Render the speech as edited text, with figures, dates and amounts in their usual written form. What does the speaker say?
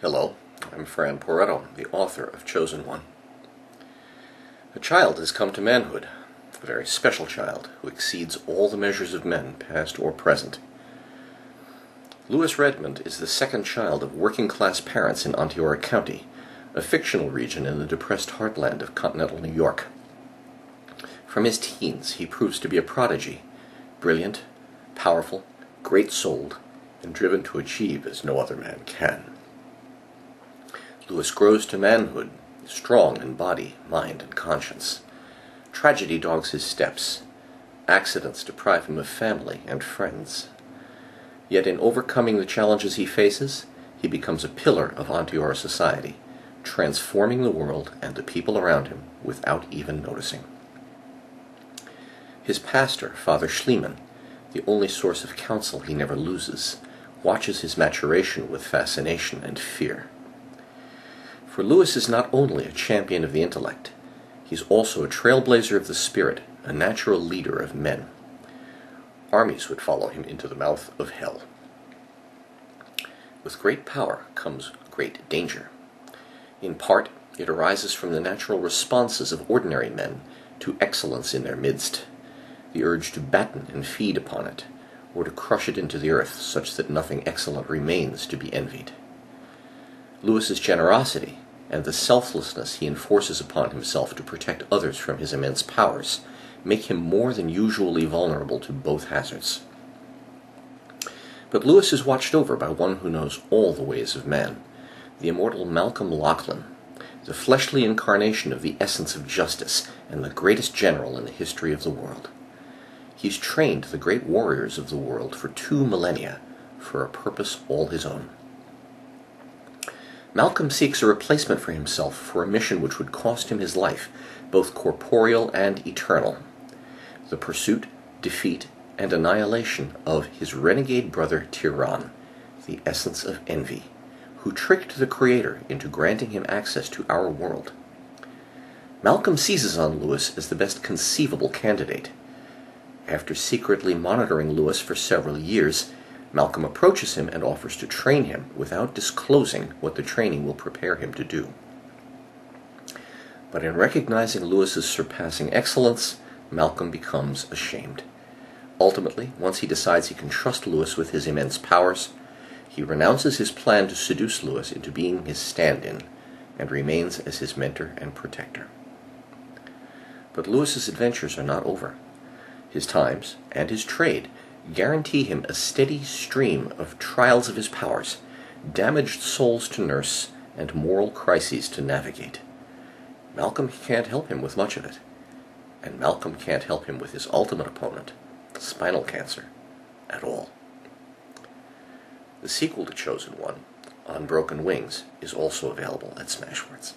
Hello, I'm Fran Poretto, the author of Chosen One. A child has come to manhood, a very special child who exceeds all the measures of men, past or present. Louis Redmond is the second child of working-class parents in Onteora County, a fictional region in the depressed heartland of continental New York. From his teens, he proves to be a prodigy, brilliant, powerful, great-souled, and driven to achieve as no other man can. Louis grows to manhood, strong in body, mind, and conscience. Tragedy dogs his steps. Accidents deprive him of family and friends. Yet in overcoming the challenges he faces, he becomes a pillar of Onteora society, transforming the world and the people around him without even noticing. His pastor, Father Schliemann, the only source of counsel he never loses, watches his maturation with fascination and fear. For Louis is not only a champion of the intellect, he's also a trailblazer of the spirit, a natural leader of men. Armies would follow him into the mouth of hell. With great power comes great danger. In part, it arises from the natural responses of ordinary men to excellence in their midst, the urge to batten and feed upon it, or to crush it into the earth such that nothing excellent remains to be envied. Louis's generosity and the selflessness he enforces upon himself to protect others from his immense powers make him more than usually vulnerable to both hazards. But Louis is watched over by one who knows all the ways of man, the immortal Malcolm Lachlan, the fleshly incarnation of the essence of justice and the greatest general in the history of the world. He's trained the great warriors of the world for 2 millennia for a purpose all his own. Malcolm seeks a replacement for himself for a mission which would cost him his life, both corporeal and eternal: the pursuit, defeat, and annihilation of his renegade brother Tyrann, the essence of envy, who tricked the Creator into granting him access to our world. Malcolm seizes on Louis as the best conceivable candidate. After secretly monitoring Louis for several years, Malcolm approaches him and offers to train him without disclosing what the training will prepare him to do. But in recognizing Louis's surpassing excellence, Malcolm becomes ashamed. Ultimately, once he decides he can trust Louis with his immense powers, he renounces his plan to seduce Louis into being his stand-in and remains as his mentor and protector. But Louis's adventures are not over. His times and his trade guarantee him a steady stream of trials of his powers, damaged souls to nurse, and moral crises to navigate. Malcolm can't help him with much of it, and Malcolm can't help him with his ultimate opponent, spinal cancer, at all. The sequel to Chosen One, On Broken Wings, is also available at Smashwords.